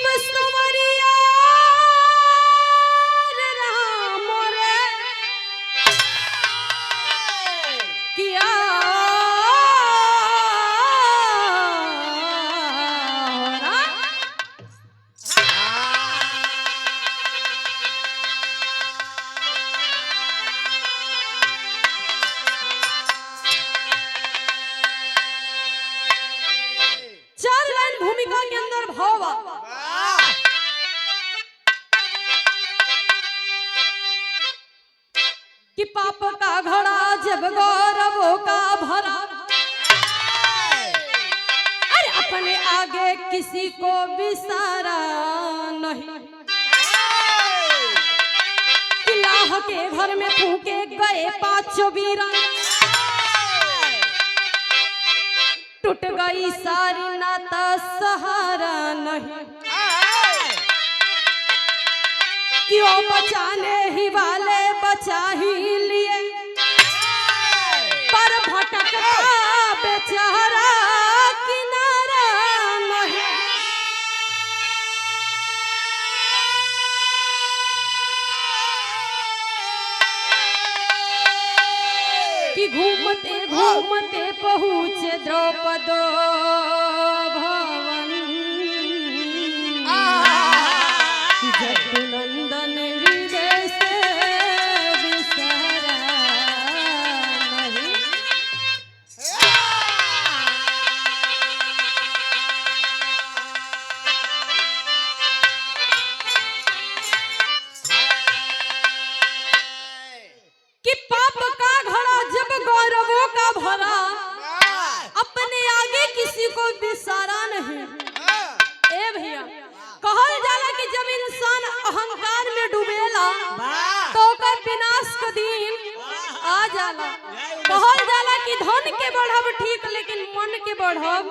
अब संवरिया राम रे किया भूमिका के अंदर भाव कि पाप का घड़ा जब गौरवों का भरा, अरे अपने आगे किसी को विसारा नहीं, किलाह के घर में फूके गए 5 वीरा, टूट गई सारी नाता सहारा नहीं, क्यों बचाने ही वाले बचा ही लिए, पर भटका बेचारा किनारा नहीं, कि घूमते घूमते पहुँचे द्रौपदो भवन, जदुनंदन हृदय से विसरा नहीं। कि पाप का घड़ा जब गौरवों का भरा, अपने आगे किसी को विसारा नहीं। ए भैया कहल जाला कि जब इंसान अहंकार में डूबेला तो ओकर विनाश का दिन आ जाला। कहल जाला कि धन के बढ़ब ठीक लेकिन मन के बढ़ब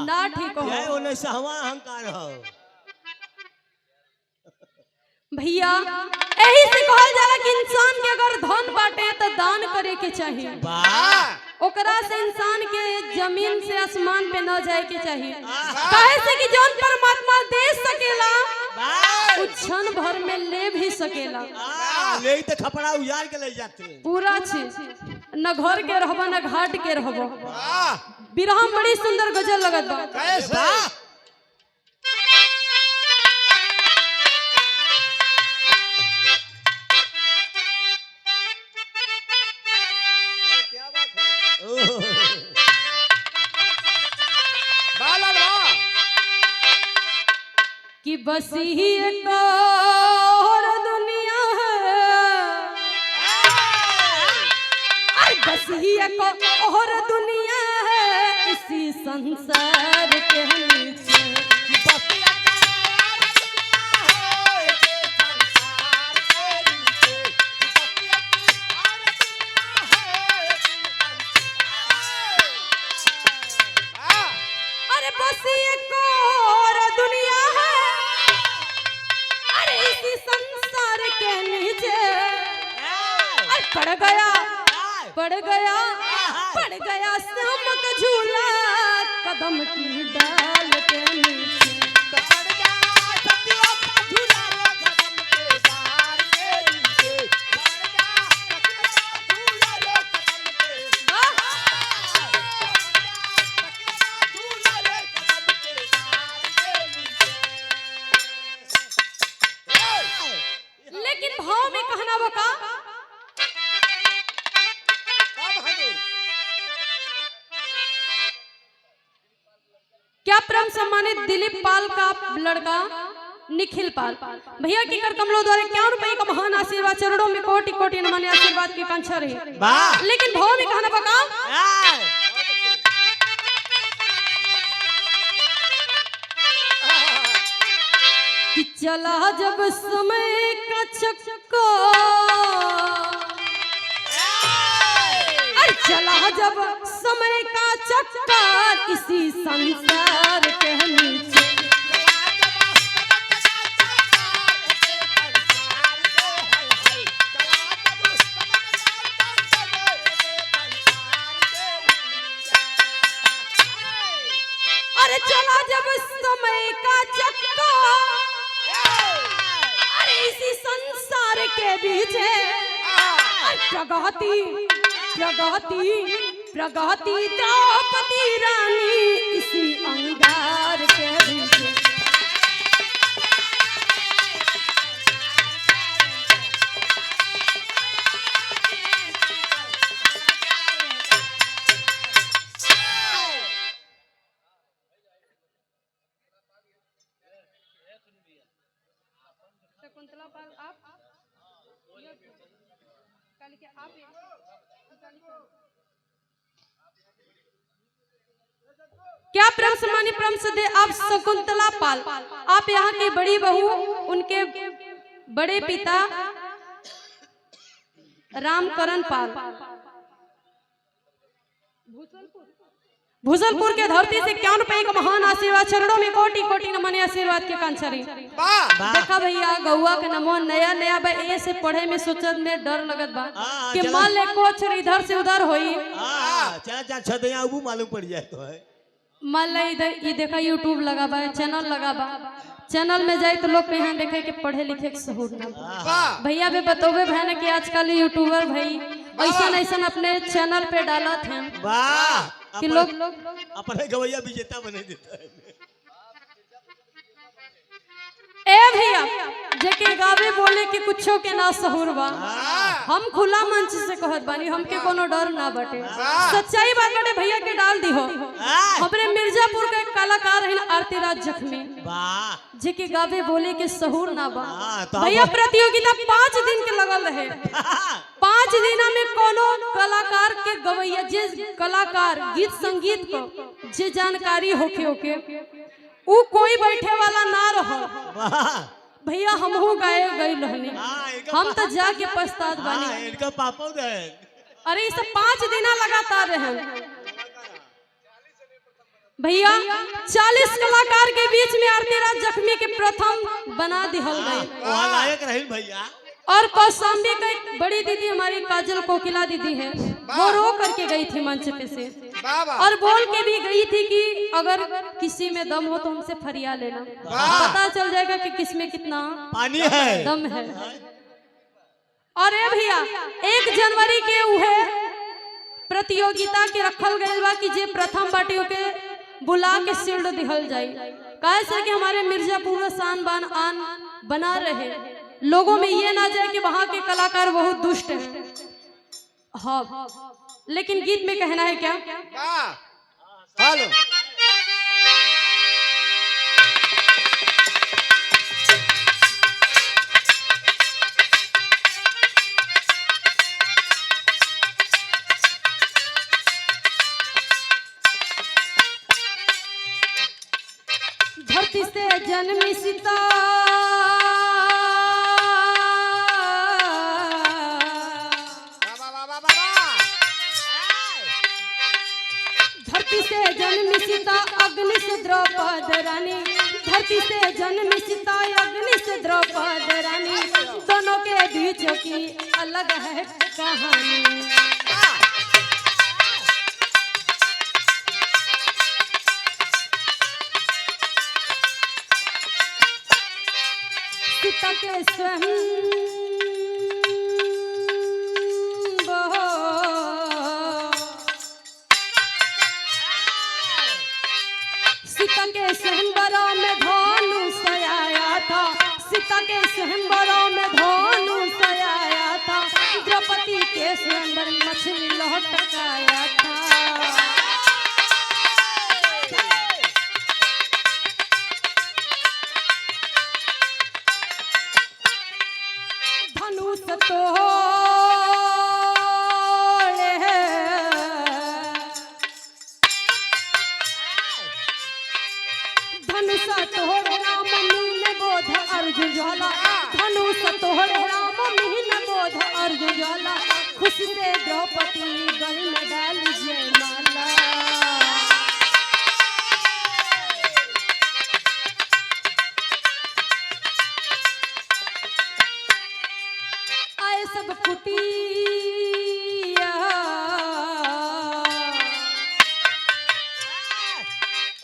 ना ठीक हो। यही ओने सहवा अहंकार हो भैया। यही से कहल जाला कि इंसान के अगर धन बाटे तो दान करे के चाहिए, ओकरा से इंसान के जमीन से आसमान पे न जाए के चाहिए। काहे से कि जौन परमात्मा दे सकेला क्षण भर में ले भी सकेला, ले तो खपड़ा उजाड़ के ले जाते पूरा चीज, न घर के रहबो न घाट के रहबो। बिरहम बड़ी सुंदर गजल लगत बा। कि बस ही एक और दुनिया है, बस ही एक और दुनिया है इसी संसार के नीचे। अरे बस एक और दुनिया है, अरे इसी संसार के नीचे। पड़ गया शाम का झूला कदम की डाल के नीचे। लेकिन भाव में कहना बका क्या परम सम्मानित दिलीप पाल का लड़का निखिल पाल भैया की कर कमलों द्वारा 51 रुपए का महान आशीर्वाद, चरणों में कोटि कोटि नमन, आशीर्वाद की कांक्षा रही। लेकिन भाव में कहना बका कि चला जब समय का चक्का, चला जब समय का चक्का इसी संसार के नीचे। अरे चला जब समय का चक्का के बीच प्रगति प्रगति प्रगति द्रौपदी रानी इसी अंगार के बीच। शकुंतला पाल आप क्या प्रेम सम्मानी प्रेम से दे आप शकुंतला पाल, आप यहाँ की बड़ी बहू, उनके बड़े पिता रामकरण पाल भूसलपुर के धरती से 51 रुपए का महान आशीर्वाद, चरणों में कोटि कोटि नमन आशीर्वाद के कांचरी। देखा भैया गौआ के नमो नया नया बा ए से पढ़े में सोचत में डर लगत बा कि मान ले कुछ इधर से उधर होई। चला चल छदया वो मालूम पड़ जाए तो है। मान ले इधर ये देखा यूट्यूब लगा बा, चैनल लगा बा, चैनल में जाए तो लोग पे यहाँ देखे कि पढ़े लिखे के सहूर ना। भैया भी बतोबे बहन कि आजकल यूट्यूबर भाई ऐसा ऐसा अपने चैनल पे डाला थे कि लोग अपने गवैया विजेता बने देता है। ए भैया जेके गावे बोले कि कुछो के ना सहूर बा, हम खुला मंच से कहत बानी, हमके कोनो डर ना बटे, सच्चाई बात बटे भैया के डाल दी हो। हमरे मिर्जापुर के कलाकार है आरती राज जख्मी, जेके गावे बोले के सहूर ना बा। भैया प्रतियोगिता 5 दिन के लगल रहे, 5 दिन में कोनो कलाकार के गवैया जे कलाकार गीत संगीत को जे जानकारी होके उ कोई बैठे वाला ना रहो। भैया हमहू गाए गई रहने, हम तो जाके पछतात बानी। इनका पापा है। अरे इसे 5 दिन लगातार रहे भैया। 40 कलाकार के बीच में आरती राज जख्मी के प्रथम बना दिहल गए। वहाँ लायक रही भैया। और कौशाम्बी की बड़ी दीदी हमारी काजल कोकिला दीदी है, वो रो करके गई थी मंच पे से और बोल के भी गई थी कि अगर किसी में दम हो तो हमसे फरिया लेना, पता चल जाएगा कि किसमें कितना पानी है, दम है। और ए भैया 1 जनवरी के उहे प्रतियोगिता के रखल गए बा कि जे प्रथम बाटियों के बुला के शील्ड दिहल जाए, कैसे कि हमारे मिर्जापुर शान बान आन बना रहे, लोगों में ये ना जाए कि वहां के कलाकार बहुत दुष्ट हैं। हाँ लेकिन गीत में कहना है क्या? हेलो धरती से जन्मी सीता धरती से जन्मी सीता अग्नि से द्रौपद रानी, धरती से जन्मी सीता अग्नि से द्रौपद रानी, दोनों के बीच की अलग है कहानी। सीता के स्वयं सीता के स्वयंवरों में धनुष आया था, सीता के स्वयंवरों में धनुष आया था, द्रौपदी के स्वयंवर मछली लौटकाया था। धनुष तोड़े धनुष तोड़े राम मीन बोध अर्जुन ज्वाला, धनुष तोड़े राम मीन बोध अर्जुन ज्वाला, खुशी से द्रौपदी गल में डाल जयमाला। आए सब कुटिया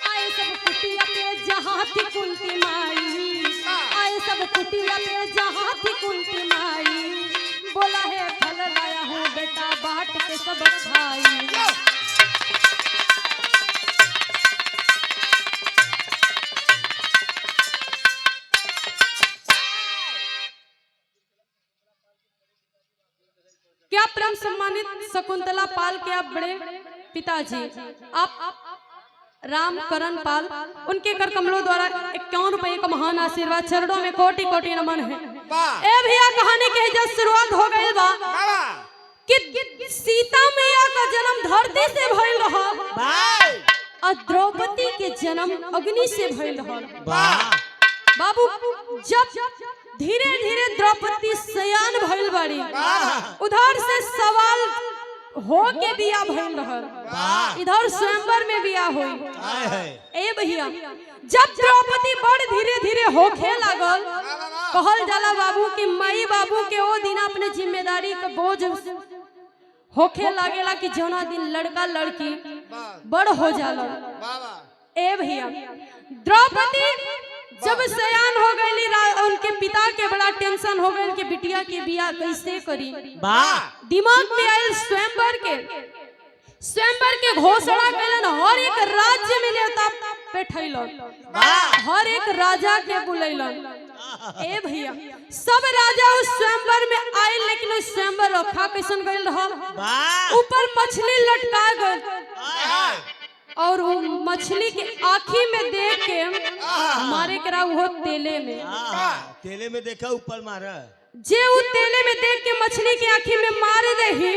आए सब कुटिया पे जहाँ थी कुंती माई, आए सब कुटिया पे जहाँ थी कुंती माई, परम सम्मानित शकुंतला पाल के आप बड़े पिताजी आप रामकरण पाल, उनके कर कमलों द्वारा 51 रुपए का महान आशीर्वाद, चरणों में कोटि कोटि नमन है। ए भैया कहानी के जब शुरुआत हो गई बा कि सीता मैया का जन्म धरती से भइल रहा और द्रौपदी के जन्म अग्नि से भइल रहा। बाबू जब धीरे धीरे द्रौपदी सयान भइल बाड़ी, उधर से सवाल हो के बिया भइल रहल, इधर स्वयंवर में बिया होई। ए भैया जब द्रौपदी बड़ धीरे धीरे होखे लागल, कहल जाला बाबू कि माई बाबू के ओ दिन अपने जिम्मेदारी का बोझ होखे लागेला कि जौना दिन लड़का लड़की बड़ हो जाला। ए भैया द्रौपदी जब सयान हो गई, उनके पिता के बड़ा टेंशन हो गई कि बिटिया के बियाह कैसे करी। दिमाग में आयल स्वयंवर के घोषणा कैलन, हर एक राज्य में नेता बैठैलन, हर एक राजा के बुलैलन। ए भैया सब राजा उस स्वयंवर में आए, लेकिन उस स्वयंवर रखा कैसन गइल रहा, ऊपर मछली लटका गई और वो मछली के आँखी में देख के मारे करा वो तेले में देखा ऊपर मारा, जे उ तेले में देख के मछली के आँखी में मार दही,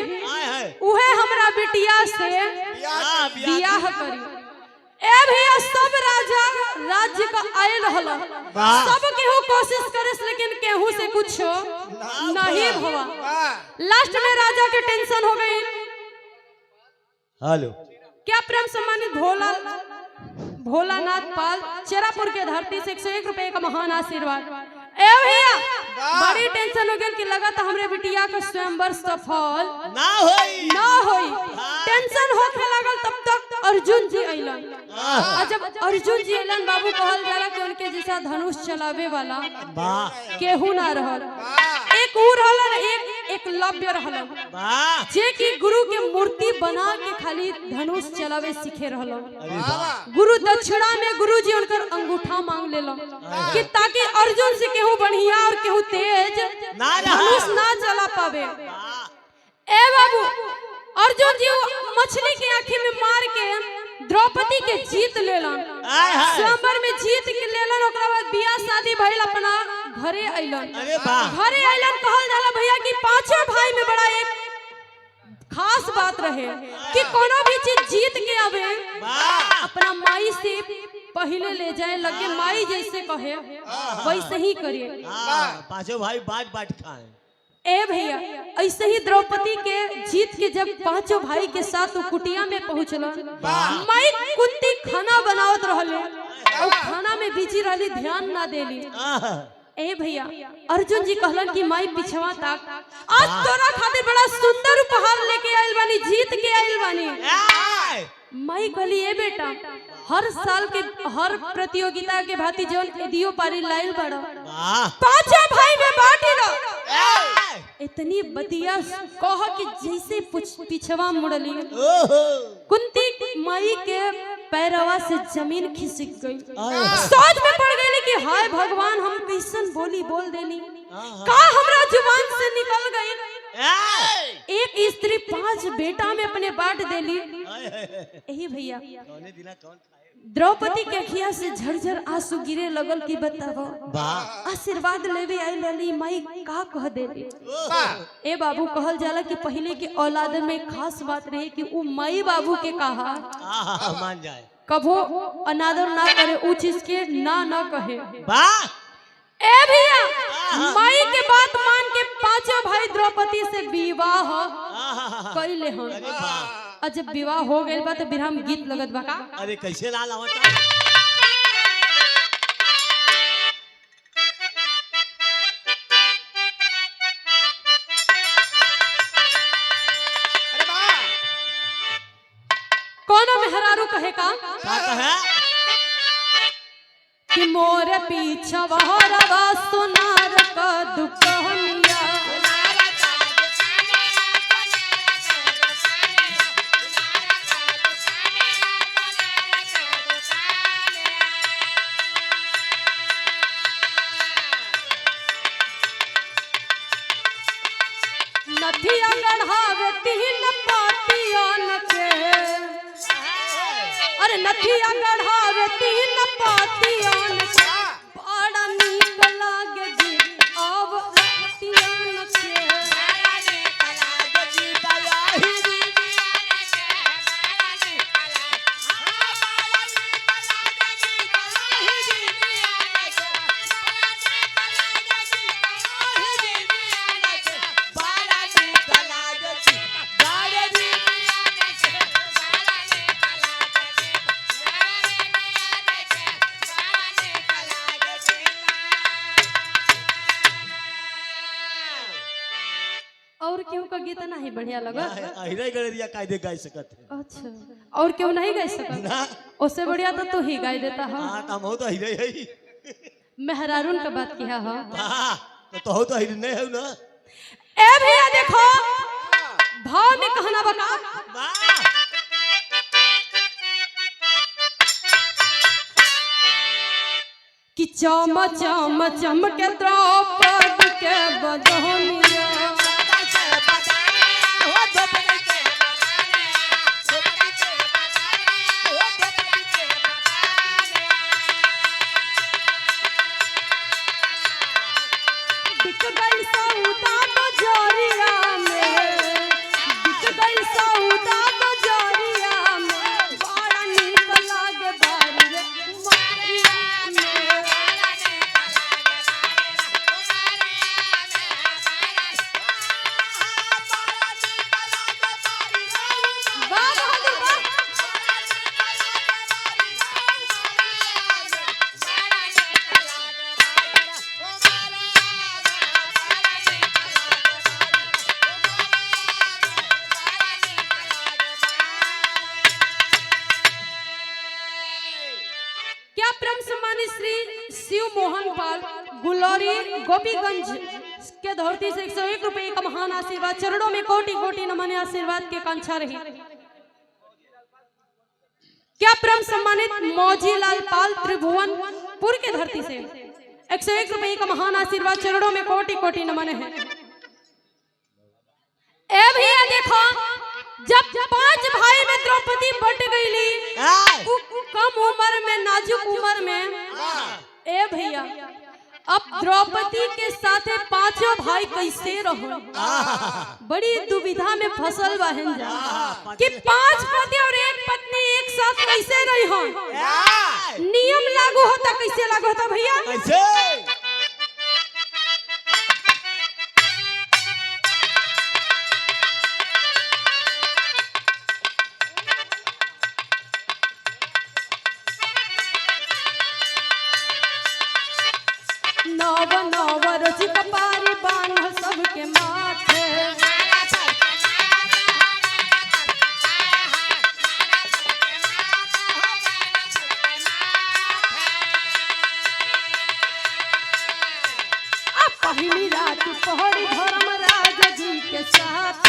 उहे हमरा बिटिया से बियाह करी। ए भैया सब राजा राज्य का आयल रहला, सब केहू कोशिश करस लेकिन केहू से कुछ नहीं भवा। लास्ट में राजा के टेंशन हो गई। हेलो क्या प्रेम सम्मानित भोलानाथ पाल चेरापुर के धरती से 101 रुपए का महान आशीर्वाद। ए भैया बड़ी टेंशन हो गई कि लगा था हमरे बिटिया का स्वयंवर सफल ना होई। टेंशन होखे लागल, तब तक अर्जुन जी अइलन। और जब अर्जुन जी अइलन बाबू, कहल जाला कि उनके जैसा धनुष चलावे वाला केहू ना रहल। एक ऊ रहलन, एक लव्य रहलन, जे कि गुरु के मूर्ति बना के खाली धनुष चलावे सीखे रहलन। गुरु दक्षिणा में गुरु जी उनकर अंगूठा मांग लेलन कि ताकि अर्जुन से केहू बढ़िया और केहू तेज धनुष ना चला पावे। ए बाबू अर्जुन जी मछली के आँखी में मार के द्रौपदी के जीत लेलन, स्वयंवर में जीत के लेलन। ओकरा बाद बियाह शादी भइल, अपना घरे अइलन। कहल जाला भैया कि पांचों भाई में बड़ा एक खास बात रहे कि कोनो भी चीज जीत के आवे अपना माई से पहले ले जाए, लगे माई जैसे कहे वैसे ही करे। पांचों भाई बाट खाए। ए भैया ऐसे ही द्रौपदी के जीत के जब पांचों भाई के साथ कुटिया में पहुंचल, माई कुंती खाना बनावत रहले और खाना में बिजी रहली, ध्यान ना देली। ए भैया अर्जुन जी कहलन कि माई पिछवा ताक, आज तोरा खातिर बड़ा सुंदर उपहार लेके आइल बानी, जीत के आइल बानी। माई कहली ए बेटा हर साल के हर प्रतियोगिता के भांति जौन एदियो पारी लाइल बड़ा, पांचों भाई में बांटी लो। इतनी बदिया कह कि जैसे पिछवा मुड़ली, कुंती माई के पैरवा से जमीन खिसक गई। सोच में पड़ गई कि हाय भगवान हम कैसन बोली बोल देनी, का हमरा जुबान से निकल गई। एक स्त्री 5 बेटा में अपने बांट देली। यही भैया द्रौपदी के अखिया से झरझर आंसू गिरे लगल कि बताओ आशीर्वाद लेवे आई लली माई का कह देली। ए बाबू कहल जाला कि पहले के औलाद में खास बात रहे कि वो माई बाबू के कहा मान जाए, कभो अनादर ना करे, ऊ चीज के ना कहे। ए भैया माई के बात मान के पांचों भाई द्रौपदी से विवाह कैले हन। और जब विवाह हो गए बा तो बिरहम गीत लगत बा का। अरे कैसे लाल आवता कोनो मेहरारू कहे का कहे कि मोर पीछा वहरवा सुनार का दुकहनिया, नथिया गढ़ा अरे नथिया गढ़ावे तीन पातियान बड़ा नीक लागे जी अब रतियान के और क्यों का गीत नहीं बढ़िया लगा अहिरे गड़रिया कायदे गाय सकत है। अच्छा और क्यों नहीं गा सकता ना उससे बढ़िया तो तू ही गा देता है हां त हम तो अहिरे है मेहरारून का बात किया है हां तो तो अहिरे नहीं है ना। ए भैया देखो भाव में कहना बका वाह कि चम चम चमके द्रौपदी के बदनिया बिक गई सौदा बजरिया में बिक गई सौदा बजरिया में बड़ा नीक लागे बारी रे कुमारिया में वाह बहादुर वाह क्या परम सम्मानित श्री शिव मोहन पाल गुलौरी गोपीगंज के धरती से 101 रुपए का महान आशीर्वाद चरणों में कोटि कोटि नमन आशीर्वाद के कांक्षा रही। क्या परम सम्मानित मौजीलाल पाल त्रिभुवनपुर के धरती से 101 रुपए का महान आशीर्वाद चरणों में कोटि कोटि नमन है। ए भैया देखो जब 5 भाई में द्रौपदी बट गईली कम उम्र में नाजुक उम्र में ए भैया अब द्रौपदी के साथे 5 भाई कैसे रहो बड़ी दुविधा में फसल बहन जा कि 5 पति और 1 पत्नी एक साथ कैसे रही हो नियम लागू होता कैसे लागू होता भैया कैसे नव नव रच कपारी बांध सबके माथे पहली रात पहरी धर्मराज जी के साथ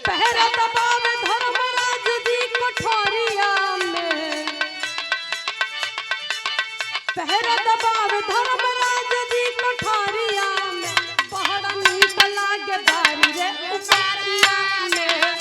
पहरा दबाव धर्मराज जी कोठरिया में पहरा दबाव धर्मराज जी कोठरिया में बहरा नीक लागे बारी रे उपारिया में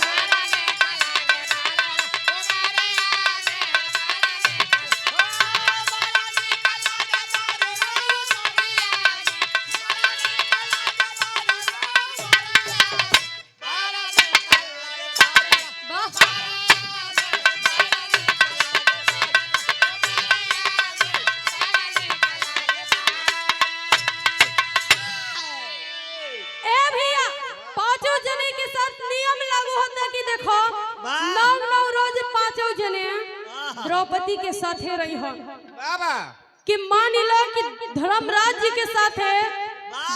द्रौपदी के साथे रही हो कि मान लो कि धर्मराज जी के साथे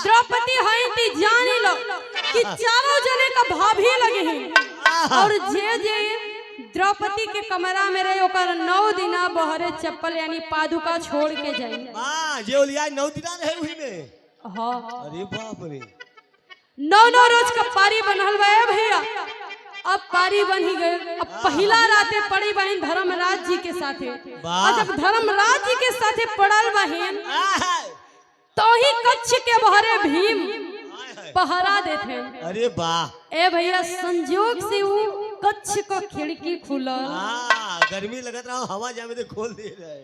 द्रौपदी है ती जान लो कि चारों जने का भाभी लगे हैं और जे जे द्रौपदी के कमरा में रहे ओकर 9 दिना बहरे चप्पल यानी पादुका छोड़ के जाई हां जे ओलिया 9 दिना रहे वही में हां अरे बाप रे 9 रोज का पारी बनल बा भैया अब पारी बन ही गए। अब पहला राते पड़ी बहन धर्मराज जी के साथे और जब धर्मराज जी के साथे पड़ल बहन तो ही कच्छ के बहरे भीम हाय, हाय। पहरा देते। अरे वाह। ए भैया संजोग से वो कच्छ को खिड़की खुलल, गर्मी लगत रहा हवा जामे दे खोल दे रहे।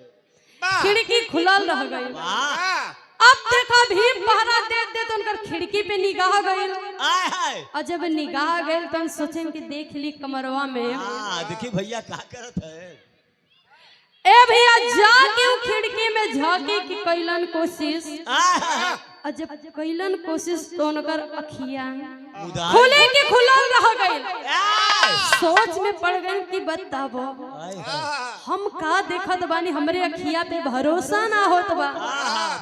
खिड़की खुलल रह गई। वाह। अब देखा भीम पहरा दे दे तो उनकर खिड़की पे निगाह गई। हाय हाय। और जब निगाह गई तो हम सोचें कि देख ली कमरवा में। देखिए भैया क्या करत है। ए भैया जाके वो खिड़की में झांके की कैलन कोशिश। और जब कैलन कोशिश तो उनकर अखियां खुले के खुलल रह गई। सोच में पड़ गई कि बताबो हम का देखत बानी, हमरे अखिया पे भरोसा ना होत बा।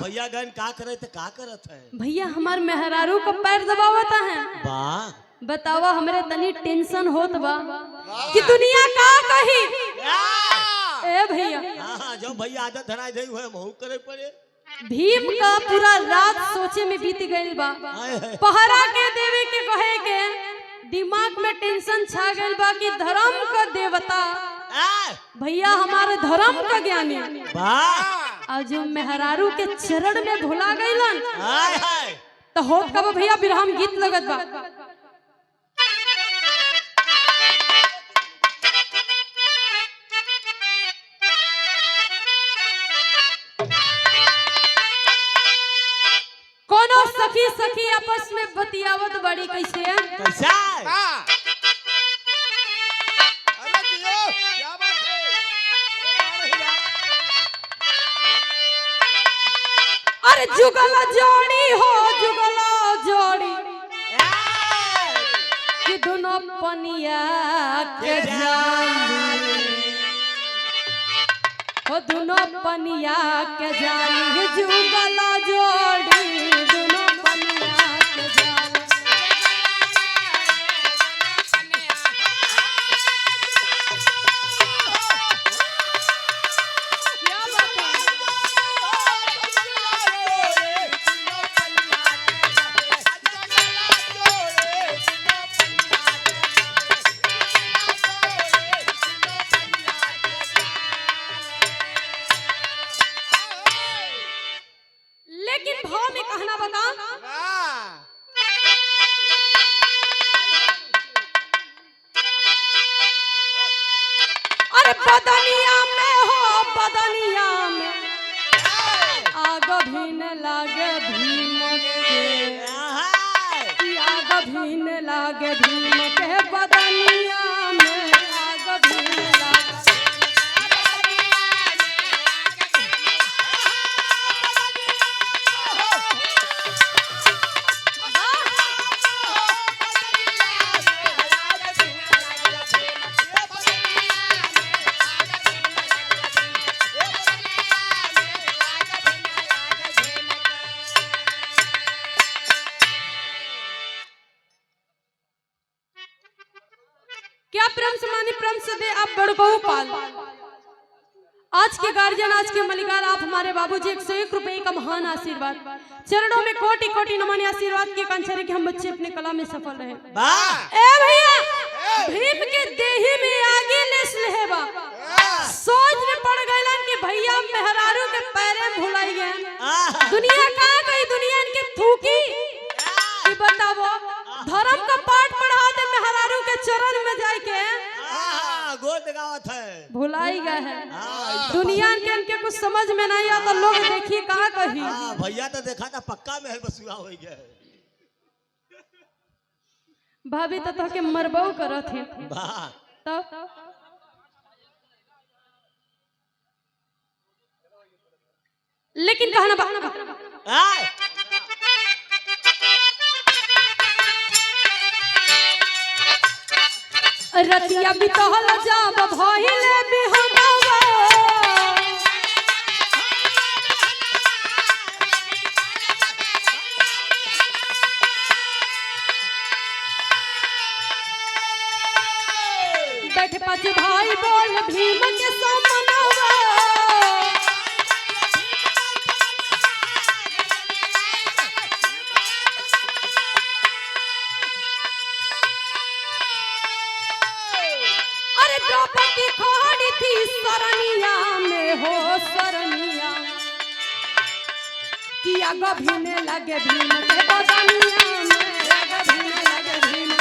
भैया गन का करे तो का करत है। भैया हमार मेहरारू को पैर दबावता है। वाह। बतावा हमरे तनी टेंशन होत बा कि दुनिया का कही। ए भैया जो भैया आदत धराई दे हुए महू करे पड़े। भीम का पूरा रात सोचे में बीत गई बा। पहरा के देवे के कहे के दिमाग में टेंशन छा गई बा कि धर्म का देवता भैया हमारे धर्म का ज्ञानी और जो मेहरारू के चरण में भुला गईलन तो होत कब भैया बिरहम गीत लगत बा। कोनो सखी सखी आपस में बतियावत बड़ी कैसे है? कैसा? अरे जियो, क्या बात है? अरे जुगला जोड़ी हो जुगला जोड़ी कि दोनों पनिया के जानी हो, दोनों पनिया के जानी जुगला जोड़ी दोनों पनिया के जानी। क्या बात है? लेकिन भाव में कहना बता अरे बदनिया में हो बदनिया में आग भीन लागे भीम के, आग भीन लागे भीम के बदनिया में आग भीन लागे। क्या प्रेम समानी प्रेम से दे आप बड़ बहुपाल। आज के गार्जियन आज के मलिकार आप हमारे बाबूजी 101 रुपए का महान आशीर्वाद, चरणों में कोटि कोटि नमन आशीर्वाद के कंचरे कि हम बच्चे अपने कला में सफल रहे। ए भैया भीम के देही में आगे लेस लेबा सोच में पड़ गइलन कि भैया मेहरारू के पैरे में भुलाई गए। दुनिया का गई दुनिया इनके थूकी कि बताओ धर्म का पाठ पढ़ा दे मेहरारू के चरण में जाके गोद गावत है भुलाई गए हैं। दुनिया के इनके कुछ समझ में नहीं आता, लोग देखिए कहाँ कही। भैया तो देखा था पक्का में है बसुआ हो गया। भाभी तो के मरबो करत है तो लेकिन कहना रतिया बितहल जाब भइले बिहंगवा बैठे पाँच भाई बोल भीम के समनवा द्रौपदी खड़ी थी सरनिया में हो सरनिया कि आगा भीने लगे भीम के बदनिया में आगा भीने लगे भीम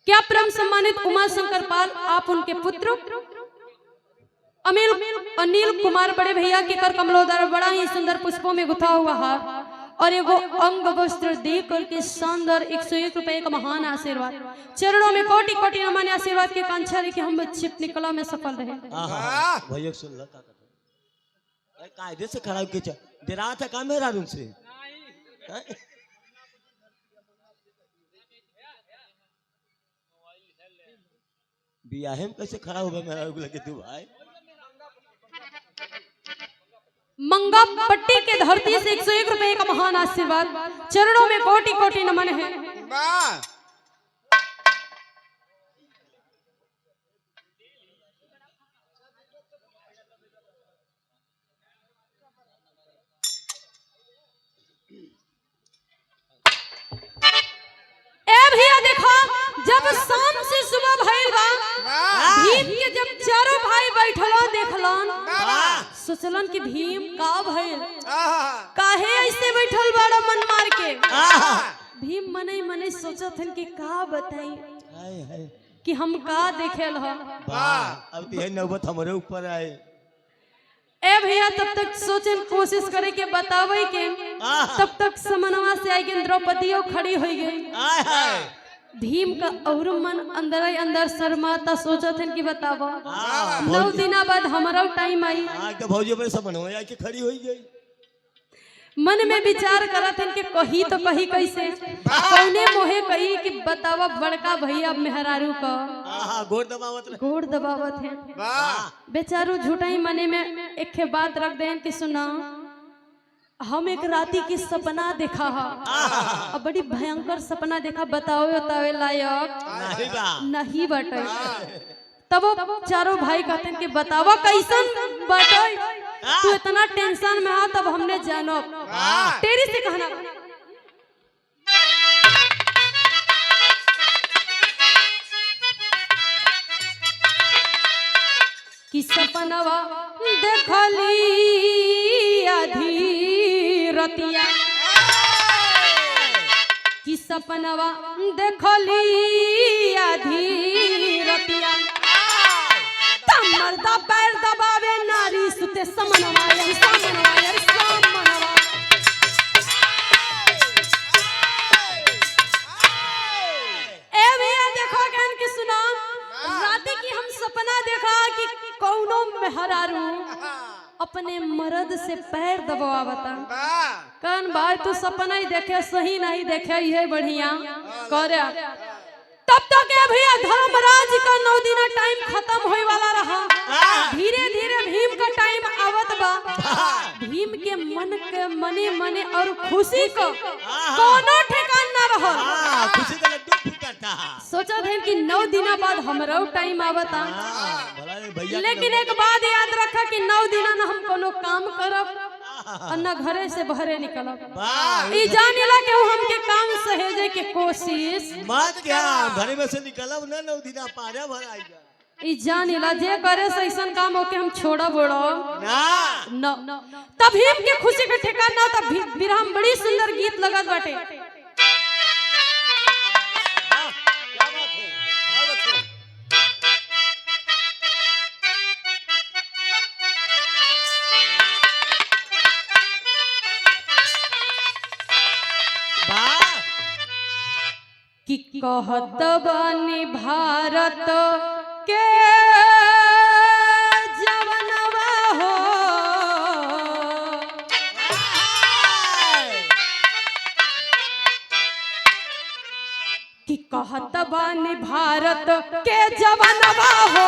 क्या परम सम्मानित उमा शंकर पाल आप उनके पुत्र अनिल कुमार बड़े भैया के कर कमलोदर बड़ा ही सुंदर पुष्पों में गुथा हुआ हार और एगो अंग वस्त्र दे करके शानदार 101 रुपए का महान आशीर्वाद चरणों में कोटि कोटि नमन आशीर्वाद के कांक्षा लेके हम छिपने कला में सफल रहे। भैया सुन ला कायदे से खड़ा होके डरा था का मेरा रूम से बियाहे में कैसे खड़ा हो गया मेरा लगे तू भाई मंगा पट्टी के धरती से 101 रुपए का महान आशीर्वाद चरणों में कोटि कोटि नमन है। भैया देखो जब शाम से सुबह भइल बा भीम के जब चारों भाई बैठलो देखलन सोचलन कि भीम का भइल काहे ऐसे बैठल बड़ा मन मार के भीम मने मने सोचत हन कि का बताई कि हम का देखेल ह अब तो नौबत हमारे ऊपर आए ए भैया तब तक सोचन कोशिश करे के बतावे के तब तक समनवा से आई के द्रौपदी खड़ी हो गई भीम का और मन अंदर ही अंदर शर्माता सोचत हन कि बतावा 9 दिन बाद हमारा टाइम आई तो भौजी बड़े सब बनवाया कि खड़ी हो गई मन में विचार करत हन कि कही तो कही कैसे कौने मोहे कही कि बतावा बड़का भैया मेहरारू का गोड़ दबावत है बेचारू झूठाई मने में एक बात रख दें कि सुना हम एक राती की सपना देखा है बड़ी भयंकर सपना देखा बताओ बतावे लायक नहीं बटे तब चारों भाई कहते हैं कि बतावा कैसन बटे तू इतना टेंशन में आ तब हमने जानो तेरी से कहना कि सपनवा देखली आधी रतिया कि सपनवा देखली आधी रतिया मर्दा पैर दबावे नारी सुते समनवा यही समनवा यही समनवा ए भैया देखो कहन कि सुना रात की हम सपना देखा कि कौनो मेहरारू अपने मर्द से पैर दबावता कौन भाई तू सपना ही देखे सही नहीं देखे ये बढ़िया करे तब तक भैया धर्मराज का 9 दिन टाइम खत्म होए वाला रहा धीरे धीरे भीम का टाइम आवत बा भीम के मन के मने मने और खुशी को कोनो ठिकाना ना रहो खुशी का लड्डू फूटता सोचा थे कि 9 दिन बाद हमरो टाइम आवता लेकिन एक बात याद रखा कि 9 दिन ना हम कोनो काम करब और न घरे से बहरे निकलब ई जानेला के हमके काम सहेजे के कोशिश मत क्या घरे में से निकलब ना 9 दिन पारे भर आएगा ई जानेला जे करे से ऐसन काम होके हम छोड़ा बोड़ो ना न तब भीम के खुशी के ठिकाना तब विराम बड़ी सुंदर गीत लगत बाटे कि कहत बानी भारत के जवनवा हो कि कहत बानी भारत के जवनवा हो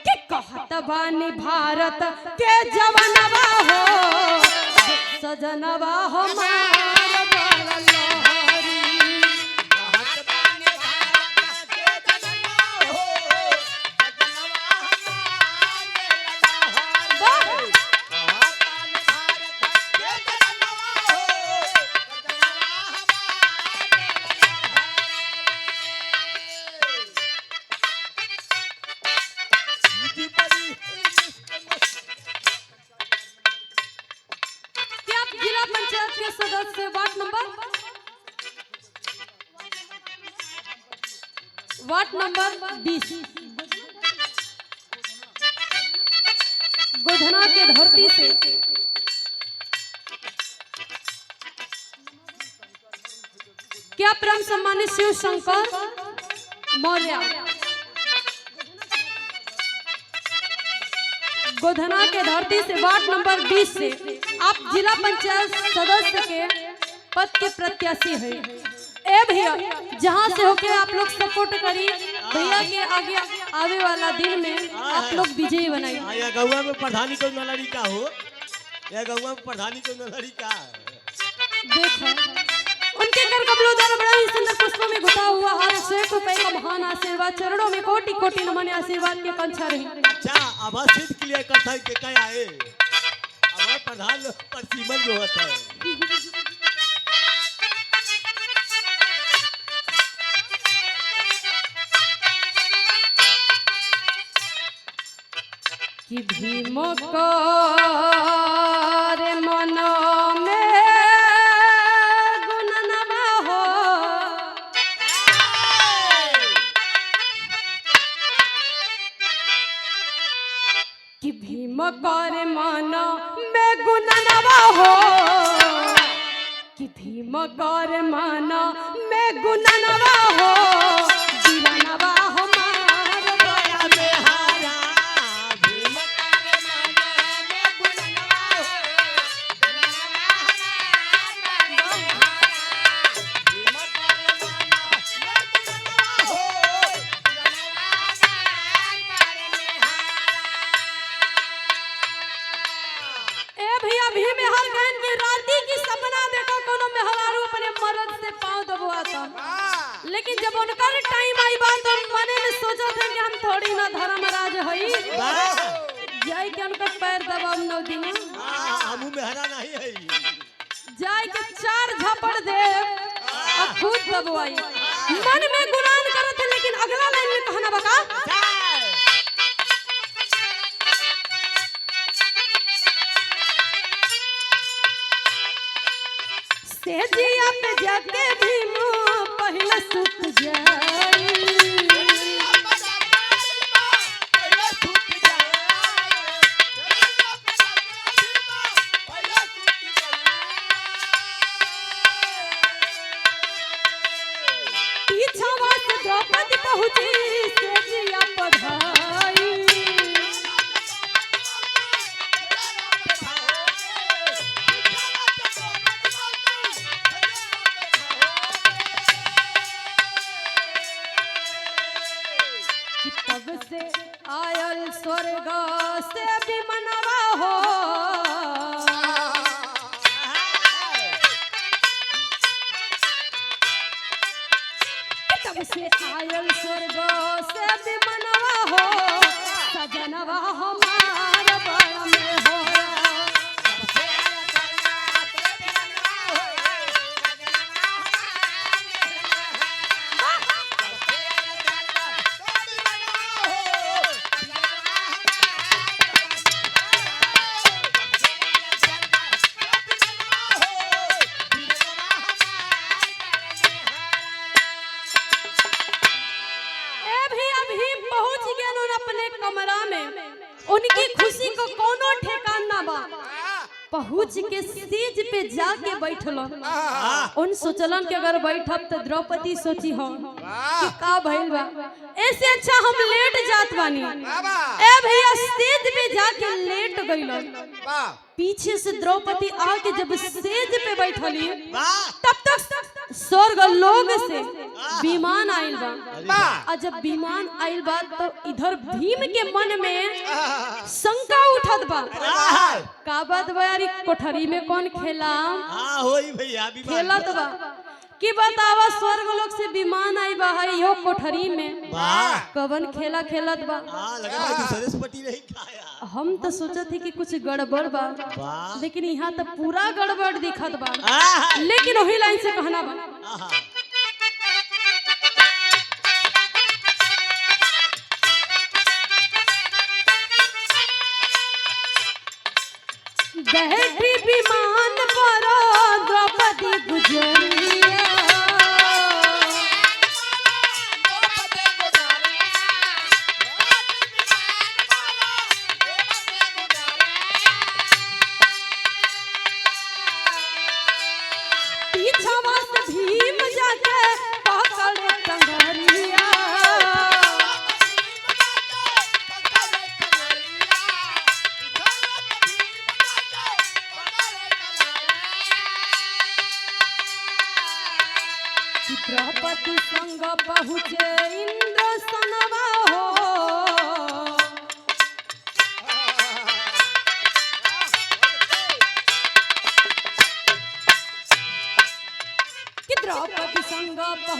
कि कहत बानी भारत के जवनवा हो सजनवा हमार वार्ड नंबर 20 गोधना के धरती से क्या परम सम्मानित शिव शंकर मौर्य गोधना के धरती से वार्ड नंबर 20 से आप जिला पंचायत सदस्य के पद के प्रत्याशी हैं। ए भैया जहाँ से होके आप लोग सपोर्ट करी भैया के आगे आवे वाला दिन में आप लोग विजयी बनाई। या गौवा में प्रधानी को न लड़ी का हो, या गौवा में प्रधानी को न लड़ी का देखो उनके कर कमलों द्वारा बड़ा ही सुंदर पुष्पों में घुटा हुआ हार 100 रुपए का महान आशीर्वाद चरणों में कोटि कोटि नमन आशीर्वाद के कंछा रही। अच्छा अब सीट क्लियर करता है के कहीं आए हमारे प्रधान पर सीमन जो होता है कि भीम रे मन में गुणनवा हो कि भीम रे मन में गुणनवा हो कि भीम रे मन में गुणनवा हो दीवानवा हो लेकिन जब उनका टाइम आई बात तो मने में सोचा था कि हम थोड़ी ना धर्मराज हई जाय के उनका पैर दबाव न दिन हमू में हरा नहीं है जाय के 4 झपड़ दे और खुद दबवाई मन में गुमान करत है। लेकिन अगला लाइन में कहना बका से जिया पे जाके भीम पहले सुत जाई पीछवा से द्रौपदी पहुंची से जिया पधाई तब से आयल स्वर्ग से भी मनवा हो तब से आयल स्वर्ग से भी मनवा हो सजनवा हमार बड़ में हो कमरा में उनकी खुशी को कोनो ठिकाना बा पहुंच के स्टेज पे जाके बैठलो उन सोचलन के अगर बैठब तो द्रौपदी सोची हो कि का भइल बा ऐसे अच्छा हम लेट जात बानी ए भैया स्टेज पे जाके लेट गइलो पीछे से द्रौपदी आके जब स्टेज पे बैठली तब तक स्वर्ग लोग से विमान आइल बा और जब विमान आइल बा तो इधर भीम के मन में शंका उठत बा का बात बा यार कोठरी में कौन खेला होई भैया खेलत बा कि बतावा स्वर्ग लोग से विमान आई बा है यो कोठरी में कवन खेला खेलत बा लगा दूसरे पट्टी नहीं खाया हम तो सोचत थी कि कुछ गड़बड़ बा लेकिन यहाँ तो पूरा गड़बड़ दिखत बा लेकिन वही लाइन से कहना बा बैठी विमान पर द्रौपदी गुजरिया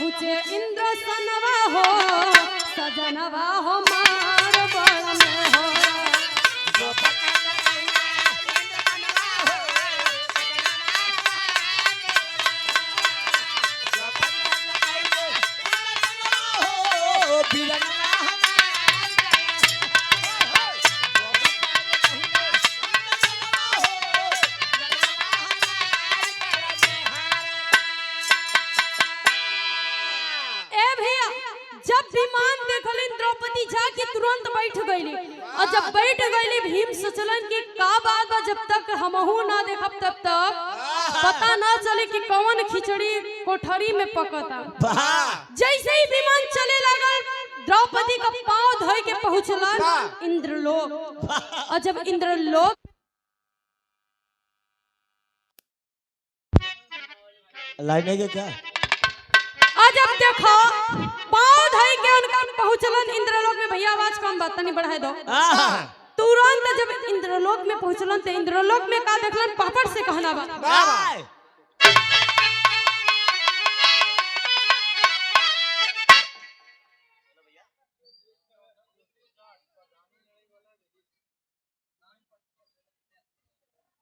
पहुँचे इंद्र सनवा हो सजनवा हो मार बड़ में हो जब विमान देखलिन द्रौपदी जाके तुरंत बैठ गईली और जब बैठ गईली भीम सोचलन कि का बात बा जब तक हमहू ना देखब तब तक पता ना चले कि कौन खिचड़ी कोठरी में पकता। जैसे ही विमान चले लगल द्रौपदी का पांव धोए के पहुंचलन इंद्रलोक और जब इंद्रलोक लाइन के क्या जब देखो पांव धोई के उनका पहुंचलन इंद्रलोक में। भैया आवाज कम बात नहीं बढ़ाए दो। तुरंत जब इंद्रलोक में पहुंचलन तो इंद्रलोक में का देखलन पापड़ से कहना बा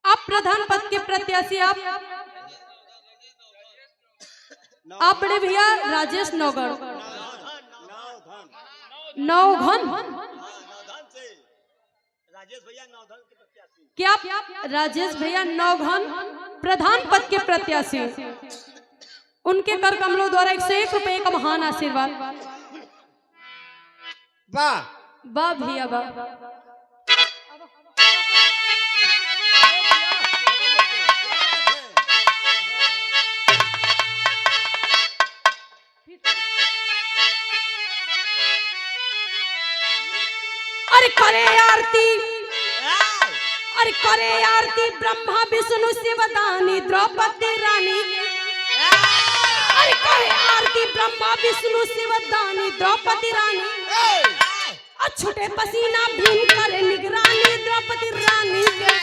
आप प्रधान पद के प्रत्याशी आप बड़े भैया राजेश नौगढ़ नौघन क्या राजेश भैया नौघन प्रधान पद के प्रत्याशी उनके कर कमलों द्वारा 101 रुपए का महान आशीर्वाद। वाह वाह भैया वाह। अरे करे आरती ब्रह्मा विष्णु शिवदानी द्रौपदी रानी। अरे करे आरती ब्रह्मा विष्णु शिवदानी द्रौपदी रानी। छुटे पसीना भीम करे निगरानी द्रौपदी रानी के।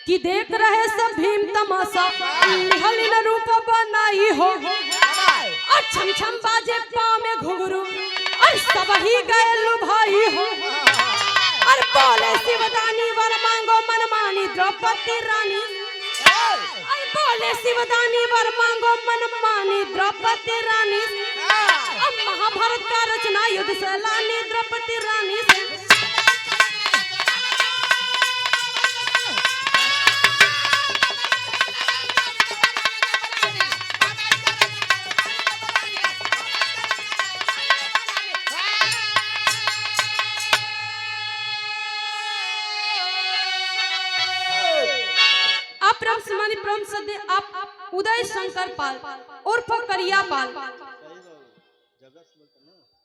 कि देख रहे सब भीम तमाशा निहलिन रूप बनाई हो और छम छम बाजे पाँव में घुघरू और सब ही गए लुभाई हो और बोले शिवदानी वर मांगो मन मानी द्रौपदी रानी। और बोले शिवदानी वर मांगो मन मानी द्रौपदी रानी। अब महाभारत का रचना युद्ध से लानी द्रौपदी रानी से। आप उदय शंकर पाल उर्फ करिया पाल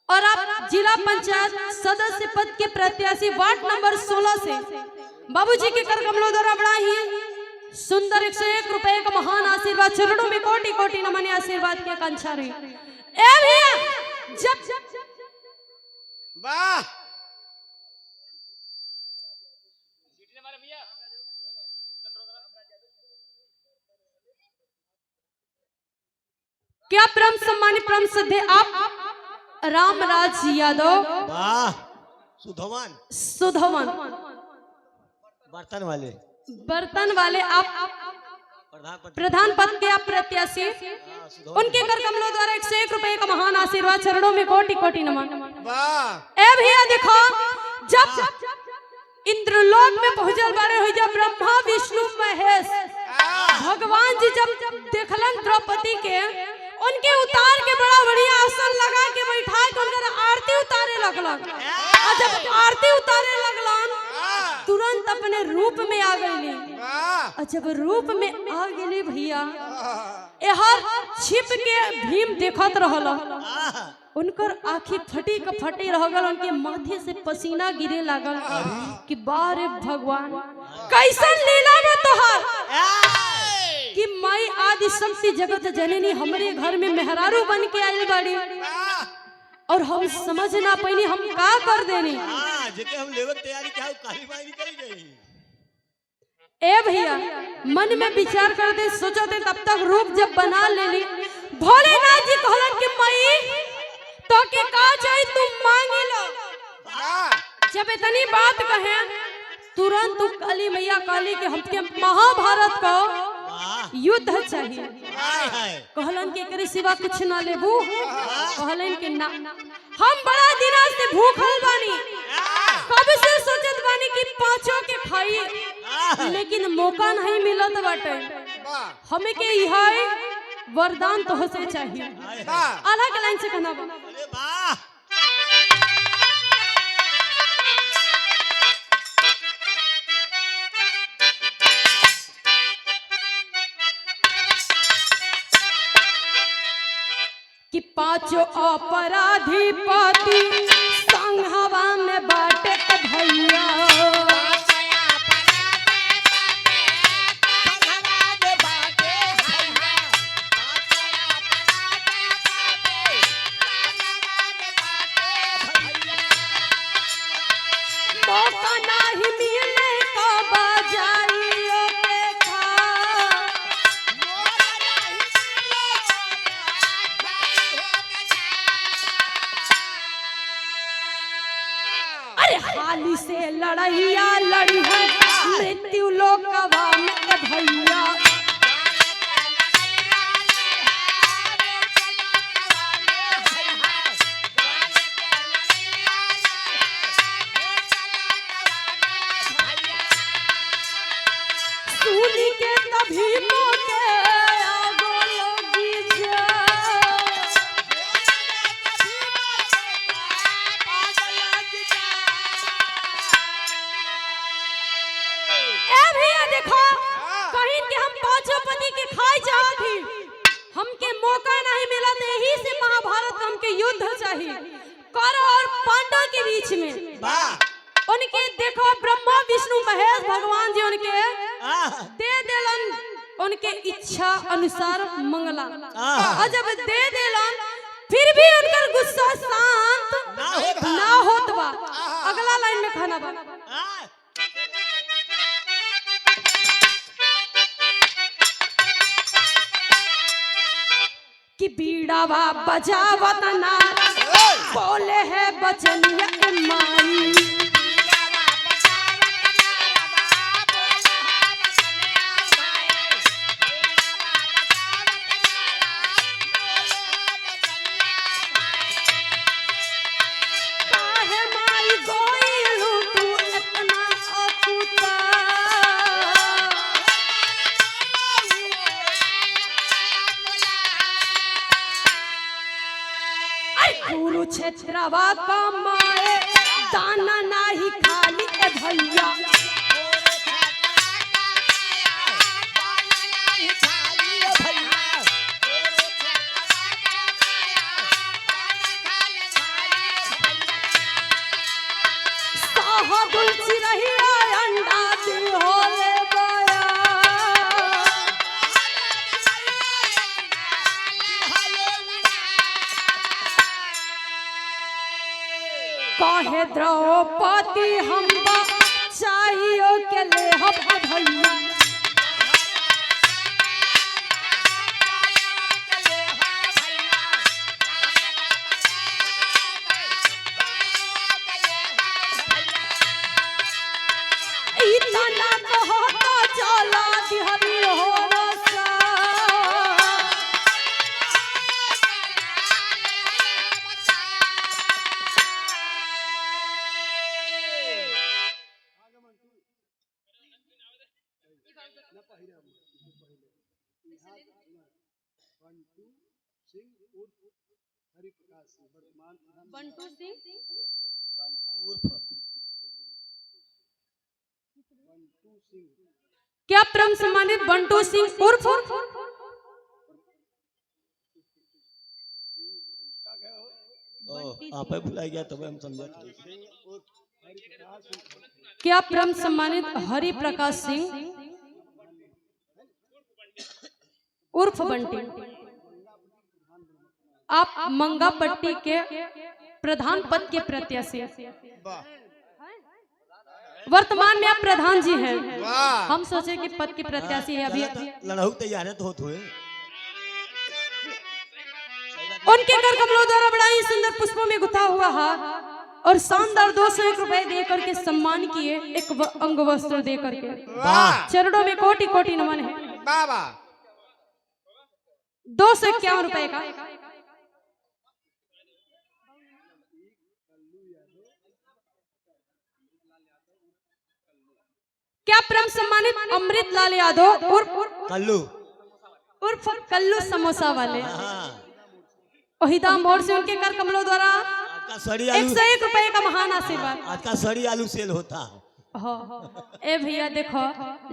और आप जिला पंचायत सदस्य पद के प्रत्याशी वार्ड नंबर 16 से बाबूजी के कर कमलों द्वारा बड़ा ही सुंदर 101 रुपए का महान आशीर्वाद। चरणों में कोटि कोटि नमन आशीर्वाद की आकांक्षा रही। ए भैया जब वाह क्या परम सम्मानित परम श्रद्धेय आप रामराज यादव वाह सुधवन बर्तन वाले आप प्रधान पद के आप प्रत्याशी उनके कर कमलों द्वारा 101 रुपए का महान आशीर्वाद। चरणों में कोटि कोटि नमन। वाह ए भैया देखो जब इंद्रलोक में पहुंचल बारे हो जब ब्रह्मा विष्णु महेश भगवान जी जब देखलन द्रौपदी के उनके उतार के बड़ा बढ़िया आसन लगा के बैठा के उनकर आरती उतारे लगलन। और जब आरती उतारे लगलन तुरंत अपने रूप में आ गईली। और जब रूप में आ गईली भैया हर छिप के भीम देखत रहल। उनकर आंखें फटी का फटी रह गल। उनके माथे से पसीना गिरे लागल कि बारे भगवान कैसन लीला में तोहार कि माई आदि शक्ति जगत जननी हमरे घर में मेहरारू बन के आइल बाड़ी और हम समझ ना पैनी हम का कर देनी। हां जेके हम लेवे तैयारी क्या काली माई निकल गई। ए भैया मन में विचार करते सोचते तब तक रूप जब बना लेली भोलेनाथ जी कहलन कि माई तो के का चाहिए तुम मांग लो। जब इतनी बात कहे तुरंत तू काली मैया काली के हमके महाभारत का युद्ध चाहिए। कहलन के करे सिवा कुछ ना लेबू। कहलन के ना हम बड़ा दिनों से भूखल बानी कब से सोचत बानी कि पांचों के खाई लेकिन मौका नहीं मिलत बाटे। हमें के यह वरदान तो से चाहिए। अलग लाइन से कहना बा। अरे वाह कि पांचों अपराधी पति संघवा में बाटे भैया। मौका नहीं मिले तो बाजारियों पे खा। अरे हाली से लड़ैया लड़ी है मृत्यु लोकवा में भैया। सुनी के तभी मोके आगो लगी जा। ए भैया देखो कहीं कि हम पांचों पति के खाई चाहत ही हमके मौका नहीं मिला तो यही से महाभारत का हमके युद्ध चाहिए कौरव और पांडव के बीच में। उनके देखो ब्रह्मा विष्णु महेश भगवान जी उनके दे देलन उनके इच्छा अनुसार मंगला और जब दे देलन फिर भी उनका गुस्सा शांत ना होत बा। अगला लाइन में खाना बा कि बीड़ावा बजावत ना बोले है बचनिया के माई। काहे माई गोइलू तू इतना अकुता। कुरुक्षेत्रवा का माए दाना नाही खाली ए भैया। साहबुल चिरहिया अंडा दी होले बया। काहे द्रौपदी हम चाहिए के ले हम भैया। इतना कहता चला दिहरी हो रसा। बंटू सिंह क्या परम सम्मानित बंटू सिंह उर्फ आप भुला गया तब हम समझा। क्या परम सम्मानित हरि प्रकाश सिंह उर्फ बंटी, आप मंगा पट्टी के प्रधान पद के प्रत्याशी, वाह वर्तमान में आप प्रधान जी हैं। वाह हम सोचे कि पद के प्रत्याशी है अभी। लड़ाऊ तैयार है तो होत हुए। उनके कर कमलों द्वारा बड़ा ही सुंदर पुष्पों में गुथा हुआ हार और शानदार 201 रुपए दे करके सम्मान किए, एक अंग वस्त्र दे करके वाह चरणों में कोटि कोटि नमन है। वाह वाह 251 रुपए का क्या परम सम्मानित अमृत लाल यादव कल्लू उर्फ कल्लू समोसा वाले हाँ। ओहिदा मोड़ से उनके कर कमलों द्वारा आज का सड़ी आलू 101 रुपए का महान आशीर्वाद। आज का सड़ी आलू सेल होता है। ए भैया देखो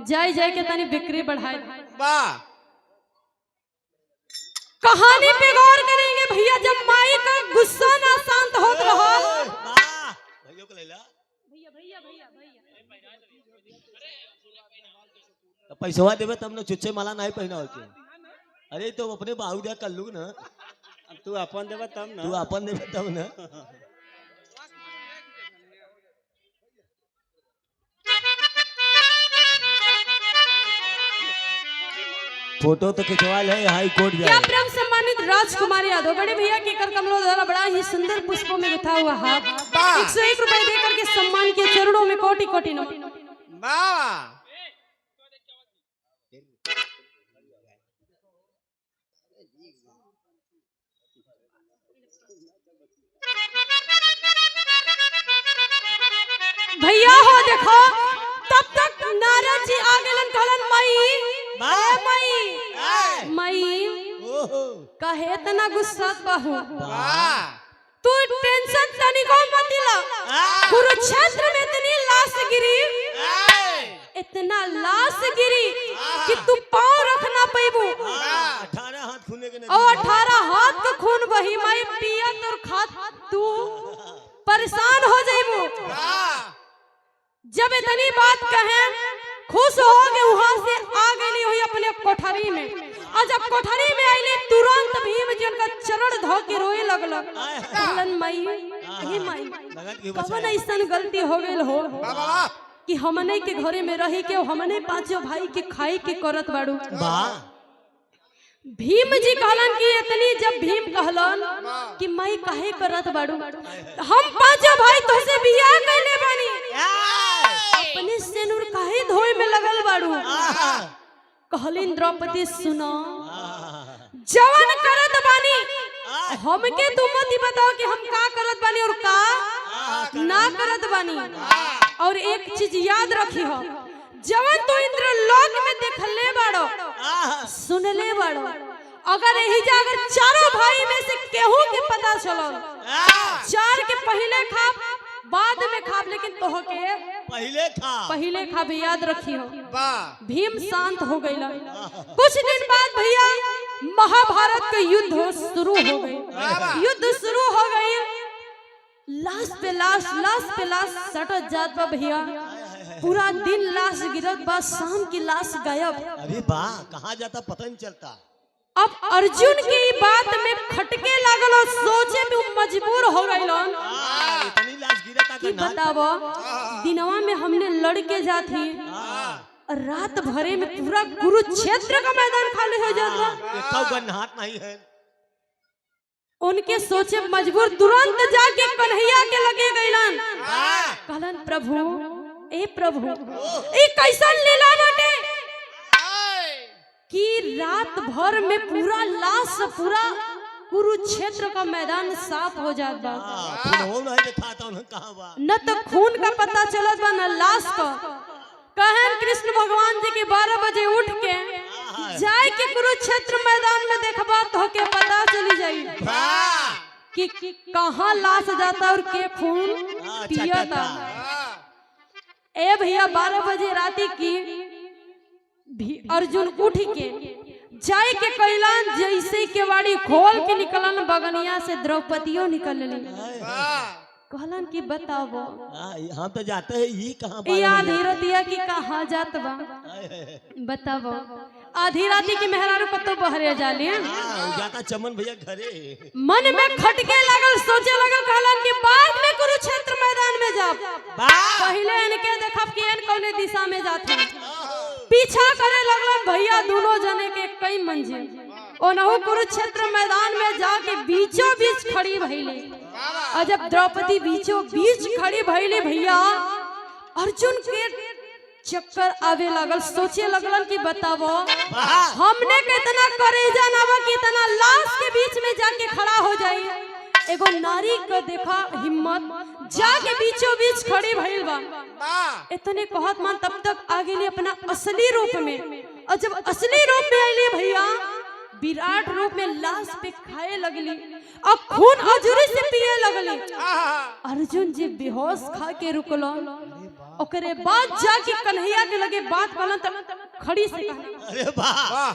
जाय जाय के तनी बिक्री बढ़ाए। वाह कहानी पे गौर करेंगे भैया, जब माई का गुस्सा ना शांत होत रहा। वाह भैया को ले ला तो पैसवा देवे तब न चुच्चे माला नहीं पहना होके। अरे तो अपने बाहू दे कल्लू ना, तू अपन देबा तब तू अपन देवे तब ना। फोटो तो खिंचवा ले हाई कोर्ट क्या जाए। परम सम्मानित राजकुमार यादव बड़े भैया के कर कमलों द्वारा बड़ा ही सुंदर पुष्पों में गुथा हुआ हार 101 रुपए देकर के सम्मान के चरणों में कोटि कोटि नमन। वाह भैया हो देखो तब तक नारद जी आगे लन कहलन मई ओहो कहे तना गुस्सा कहू वाह तू टेंशन तनी को मत ला। कुरुक्षेत्र में इतनी लाश गिरी, इतना लाश गिरी कि तू पांव रख ना पैबू 18 हाथ खूने के और 18 हाथ का खून बही माई पिया और खात तू परेशान हो जाइबू। जब इतनी बात कहे खुश हो गए, वहां से आ गई हुई अपने कोठरी में, और जब कोठरी में आईली तुरंत भीम जी उनका चरण धो के रोए लगलक। कहलन माई हे माई कवन ऐसन गलती हो गई हो कि हमने के घरे में रही के हमने पांचों भाई के खाई के करत बाड़ू। भीम जी कहलन कि इतनी जब भीम कहलन कि माई काहे करत बाड़ू, हम पांचों भाई तुझसे बियाह कैले बानी, अपने सेनुर काहे धोए में लगल बाड़ू। कहलिन द्रौपदी सुनो जवन करत बानी हमके तुम मत बताओ कि हम का करत बानी और का ना करत बानी। और एक चीज याद रखी हो, जवन तो इंद्र लोक में देखले बाड़ो सुनले बाड़ो, अगर यही जा अगर चारों भाई में से केहू के पता चलो चार के पहले खाब बाद में खाब, लेकिन तोह के पहले खाब याद रखी हो। भीम शांत हो गई। कुछ दिन बाद भैया महाभारत का युद्ध शुरू हो गई। युद्ध शुरू हो गई, लाश पे लाश सटत जात बा भैया, पूरा दिन लाश गिरत बा, शाम की लाश गायब। अरे वाह कहाँ जाता पता नहीं चलता। अब अर्जुन की बात में खटके लागल और सोचे में मजबूर हो गए इतनी लाश गिरता कि बतावो दिनवा में हमने लड़के जाती, रात भरे में पूरा कुरुक्षेत्र का मैदान खाली हो जाता। हाथ नहीं है। उनके सोचे मजबूर तुरंत जाके कन्हैया के लगे गईलन। कहलन प्रभु ए प्रभु ए कैसा लीला बाटे कि रात भर में पूरा लाश पूरा कुरुक्षेत्र का मैदान साफ हो जात बा। न तो खून का पता चलत बा न लाश का। कहन कृष्ण भगवान जी के 12 बजे उठ के जाए के कुरुक्षेत्र मैदान में देखबा तो के पता चली जाई कि कहाँ लाश जाता और के खून पियता। ए भैया 12 बजे राती की अर्जुन उठ के जाए के कैलान जैसे केवाड़ी खोल के निकलन, बगनिया से द्रौपदियों निकल ली। कहलन कि बताओ हम तो जाते हैं ये कहाँ याद हिरतिया की कहाँ जात बा बताओ। आधी राती की मेहरारू पत्तो बहरे जाली हाँ, जाता चमन भैया घरे। मन में खटके लगल, सोचे लगल, कहलन कि बाद में कुरुक्षेत्र मैदान में जाब। पहले इनके देखब कि इन कौने दिशा में जात हैं। पीछा करे लगलन भैया दोनों जने के कई मंजिल ओनहु कुरुक्षेत्र मैदान में जाके बीचों बीच खड़ी भइली। और जब द्रौपदी बीचों बीच खड़ी भइली भैया, अर्जुन के चक्कर आवे लगल, सोचे लगलन कि बतावो हमने कितना करेजा नावा कि इतना लाश के बीच में जाके खड़ा हो जाई। एगो नारी को देखा हिम्मत, जाके बीचों बीच खड़ी भइल बा। इतने कहत मान तब तक आ गेली अपना असली रूप में। और जब असली रूप में आईली भैया, विराट रूप में लाश पे खाए लगली और खून अजूरी से पिए लगली। अर्जुन जी बेहोश खा के रुकलो, ओकरे बाद जाके कन्हैया के लगे बात कहलन त खड़ी से कहलन, अरे वाह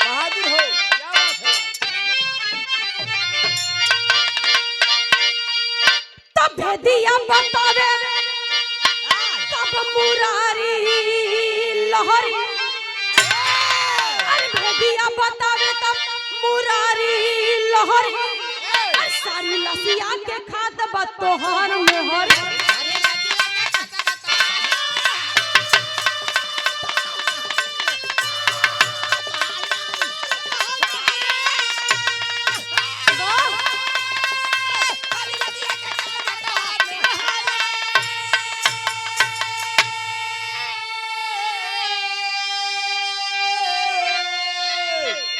बहादुर हो, क्या बात है। तब भेदिया बतावे तब मुरारी लहरी, अरे भेदिया बतावे तब मुरारी लहरी, सारी लसिया के खात बतोहर में हर।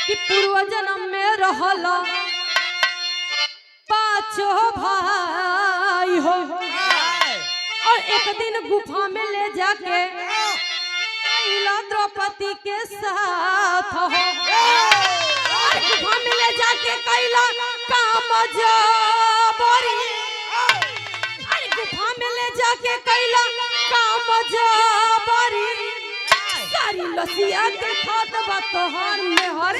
कि पूर्व जन्म में रहला पांचों भाई हो, और एक दिन गुफा में ले जाके द्रौपदी के साथ हो, और गुफा में ले जाके कैला काम जबरी, और गुफा में ले जाके कैला काम जबरी, सारी लसिया के खात बा तोहर में हर।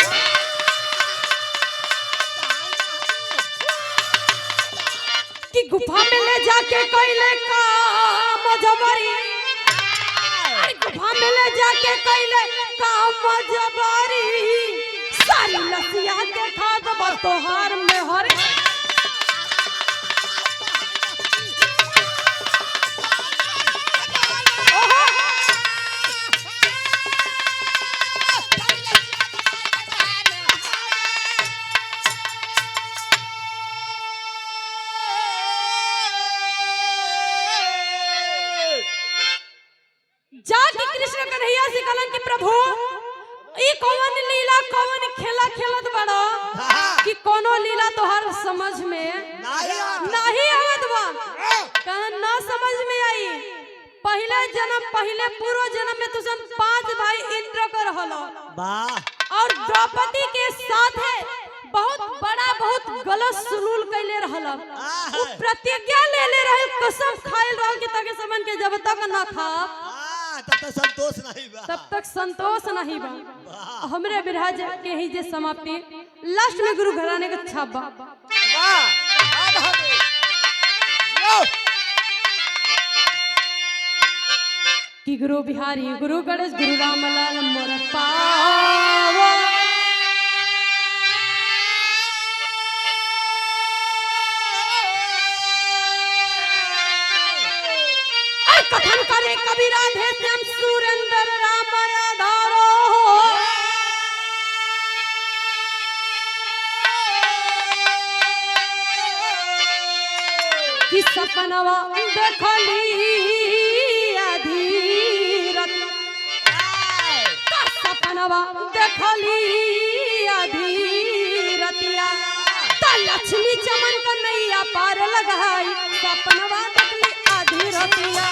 कि गुफा में ले जाके कैले काम जबरी, गुफा में ले जाके कैले काम जबरी, सारी लसिया के खाद बतोहार में हर। जाके कृष्ण कन्हैया से कहलन कि प्रभु ई कौन लीला कौन खेला खेलत बड़ो, कि कोनो लीला तोहर समझ में नहीं आवत बा। कहन ना समझ में आई, पहले जन्म पहले पूर्व जन्म में तुसन 5 भाई इंद्र को रहलो, और द्रौपदी के साथ है बहुत बड़ा बहुत गलत सुलूल कैले रहला। उ प्रतिज्ञा ले रहल, कसम खाइल रहल कि ताके समन के जब तक ना खा तब तक संतोष नहीं बा, तब तक संतोष नहीं बा। हमरे विराज के ही जे समाप्ति लास्ट में गुरु घराने का छाप बा। कि गुरु बिहारी गुरु गणेश गुरु रामलाल मोर पावा, कथन करे कवि राधे श्याम सुरेंद्र राम आधारो, कि सपनवा देखली अधीरत, सपनवा देखली अधीरतिया, लक्ष्मी चमन कन्हैया पार लगाई, सपनवा देखली अधीरतिया।